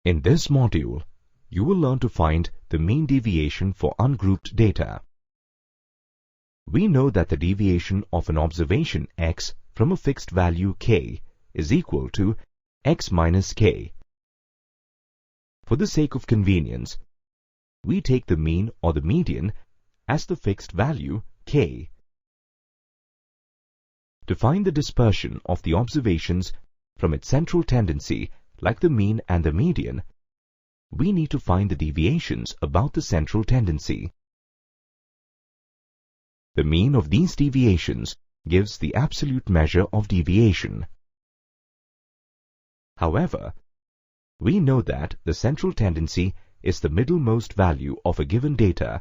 In this module, you will learn to find the mean deviation for ungrouped data. We know that the deviation of an observation x from a fixed value k is equal to x minus k. For the sake of convenience, we take the mean or the median as the fixed value k. To find the dispersion of the observations from its central tendency, like the mean and the median, we need to find the deviations about the central tendency. The mean of these deviations gives the absolute measure of deviation. However, we know that the central tendency is the middlemost value of a given data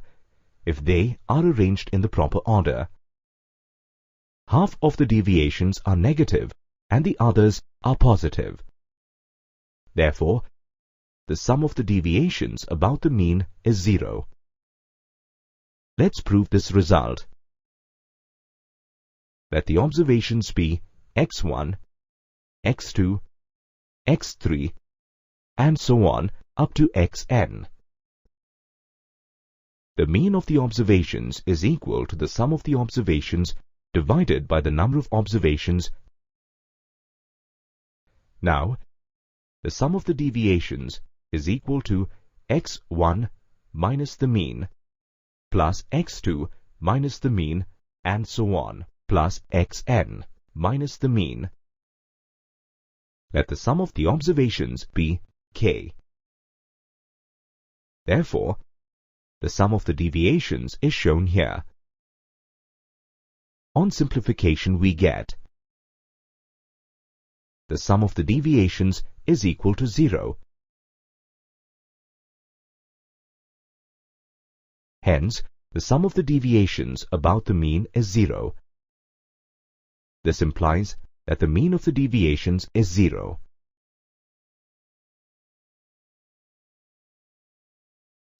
if they are arranged in the proper order. Half of the deviations are negative and the others are positive. Therefore, the sum of the deviations about the mean is 0. Let's prove this result. Let the observations be x1, x2, x3, and so on up to xn. The mean of the observations is equal to the sum of the observations divided by the number of observations. Now, the sum of the deviations is equal to x1 minus the mean, plus x2 minus the mean, and so on, plus xn minus the mean. Let the sum of the observations be k. Therefore, the sum of the deviations is shown here. On simplification, we get the sum of the deviations is equal to 0. Hence, the sum of the deviations about the mean is 0. This implies that the mean of the deviations is 0.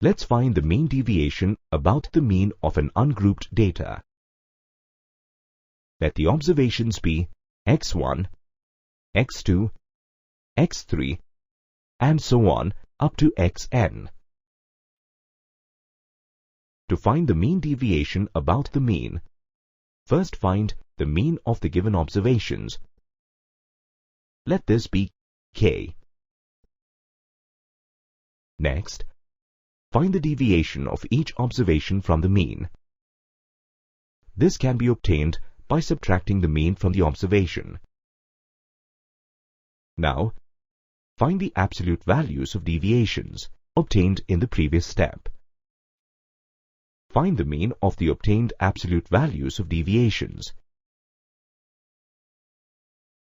Let's find the mean deviation about the mean of an ungrouped data. Let the observations be x1, x2, x3, and so on up to xn. To find the mean deviation about the mean, first find the mean of the given observations. Let this be k. Next, find the deviation of each observation from the mean. This can be obtained by subtracting the mean from the observation. Now, find the absolute values of deviations obtained in the previous step. Find the mean of the obtained absolute values of deviations.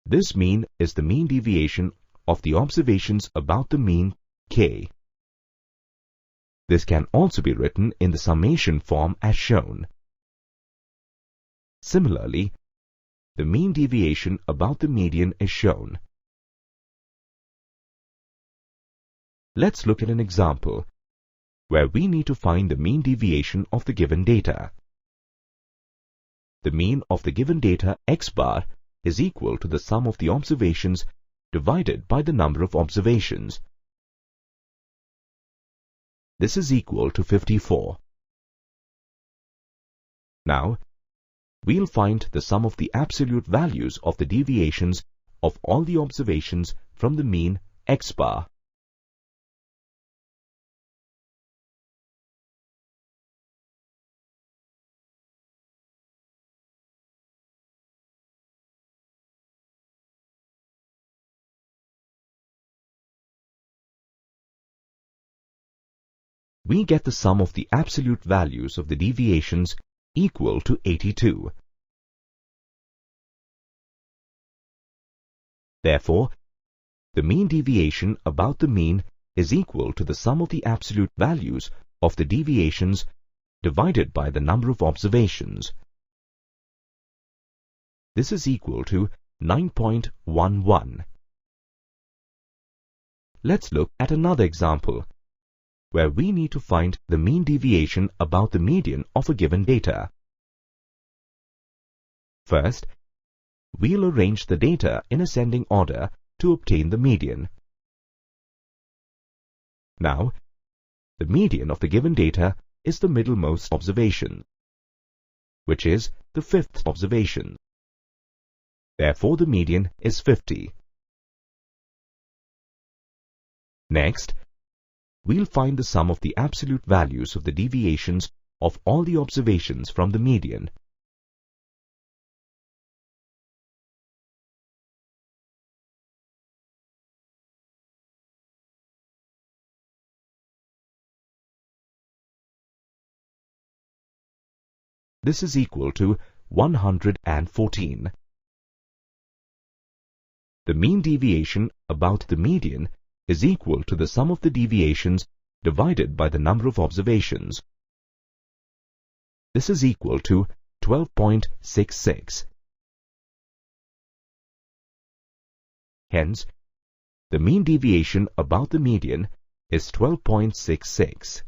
This mean is the mean deviation of the observations about the mean k. This can also be written in the summation form as shown. Similarly, the mean deviation about the median is shown. Let's look at an example where we need to find the mean deviation of the given data. The mean of the given data x bar is equal to the sum of the observations divided by the number of observations. This is equal to 54. Now, we'll find the sum of the absolute values of the deviations of all the observations from the mean x bar. We get the sum of the absolute values of the deviations equal to 82. Therefore, the mean deviation about the mean is equal to the sum of the absolute values of the deviations divided by the number of observations. This is equal to 9.11. Let's look at another example where we need to find the mean deviation about the median of a given data. First, we'll arrange the data in ascending order to obtain the median. Now, the median of the given data is the middlemost observation, which is the 5th observation. Therefore, the median is 50. Next, we'll find the sum of the absolute values of the deviations of all the observations from the median. This is equal to 114. The mean deviation about the median is equal to the sum of the deviations divided by the number of observations. This is equal to 12.66. Hence, the mean deviation about the median is 12.66.